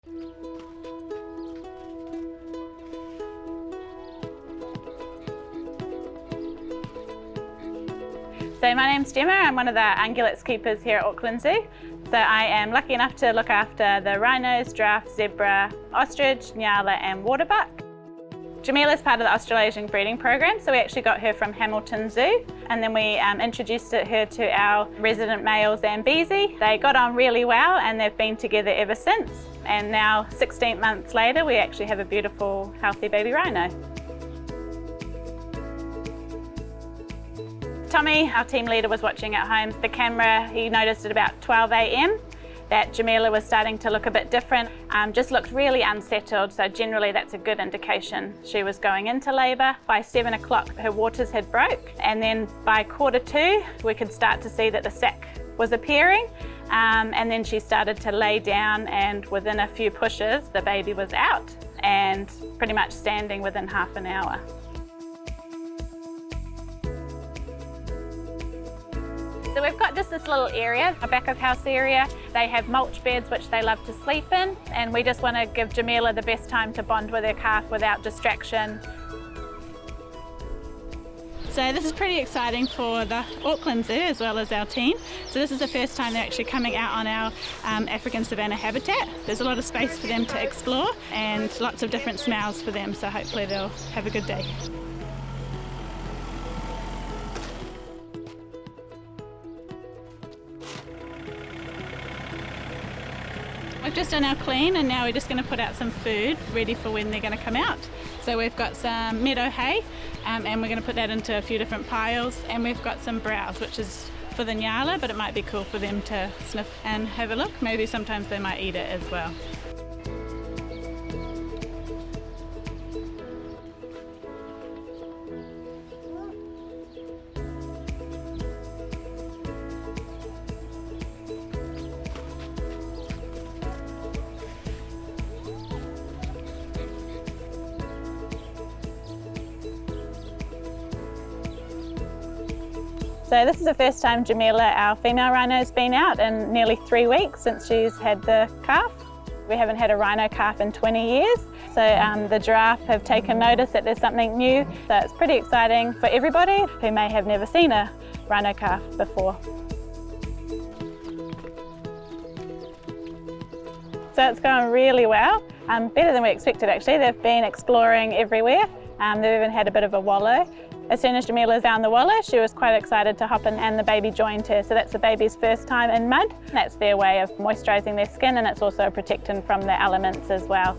So my name's Gemma, I'm one of the ungulates keepers here at Auckland Zoo. So I am lucky enough to look after the rhinos, giraffe, zebra, ostrich, nyah and waterbuck. Jamila is part of the Australasian breeding program, so we actually got her from Auckland Zoo, and then we introduced her to our resident male Zambezi. They got on really well and they've been together ever since. And now 16 months later we actually have a beautiful healthy baby rhino. Tommy, our team leader, was watching at home. The camera, he noticed at about 12 AM that Jamila was starting to look a bit different, just looked really unsettled, so generally that's a good indication she was going into labour. By 7 o'clock her waters had broke, and then by 1:45 we could start to see that the sac was appearing, and then she started to lay down, and within a few pushes the baby was out and pretty much standing within half an hour. So we've got just this little area, a back of house area. They have mulch beds which they love to sleep in, and we just want to give Jamila the best time to bond with her calf without distraction. So this is pretty exciting for the Auckland Zoo as well as our team. So this is the first time they're actually coming out on our African savanna habitat. There's a lot of space for them to explore and lots of different smells for them, so hopefully they'll have a good day. We've just done our clean and now we're just going to put out some food ready for when they're going to come out. So we've got some meadow hay and we're going to put that into a few different piles, and we've got some browse which is for the nyah, but it might be cool for them to sniff and have a look. Maybe sometimes they might eat it as well. So this is the first time Jamila, our female rhino, has been out in nearly 3 weeks since she's had the calf. We haven't had a rhino calf in 20 years. So the giraffe have taken notice that there's something new. So it's pretty exciting for everybody who may have never seen a rhino calf before. So it's going really well, better than we expected actually. They've been exploring everywhere. They've even had a bit of a wallow. As soon as Jamila found the wallow, she was quite excited to hop in, and the baby joined her. So that's the baby's first time in mud. That's their way of moisturising their skin, and it's also protecting from the elements as well.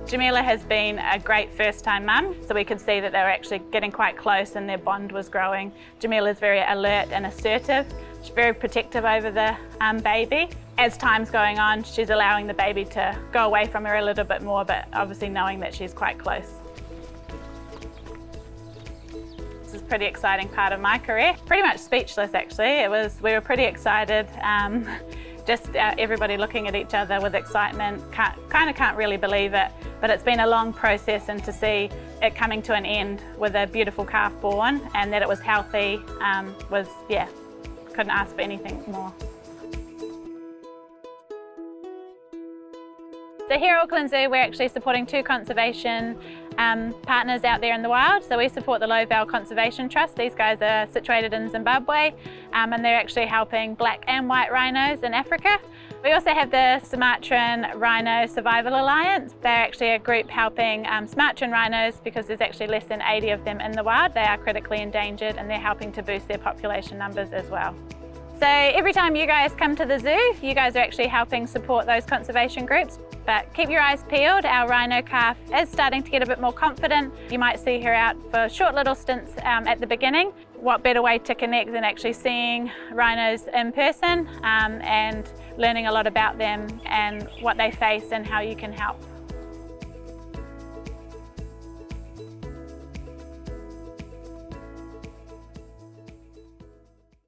Jamila has been a great first-time mum, so we could see that they were actually getting quite close and their bond was growing. Jamila's very alert and assertive. She's very protective over the baby. As time's going on, she's allowing the baby to go away from her a little bit more, but obviously knowing that she's quite close. This is a pretty exciting part of my career. Pretty much speechless actually. We were pretty excited. Everybody looking at each other with excitement, can't really believe it, but it's been a long process, and to see it coming to an end with a beautiful calf born and that it was healthy couldn't ask for anything more. So here at Auckland Zoo, we're actually supporting 2 conservation partners out there in the wild. So we support the Lowvale Conservation Trust. These guys are situated in Zimbabwe, and they're actually helping black and white rhinos in Africa. We also have the Sumatran Rhino Survival Alliance. They're actually a group helping Sumatran rhinos because there's actually less than 80 of them in the wild. They are critically endangered, and they're helping to boost their population numbers as well. So every time you guys come to the zoo, you guys are actually helping support those conservation groups. But keep your eyes peeled, our rhino calf is starting to get a bit more confident. You might see her out for short little stints at the beginning. What better way to connect than actually seeing rhinos in person and learning a lot about them and what they face and how you can help.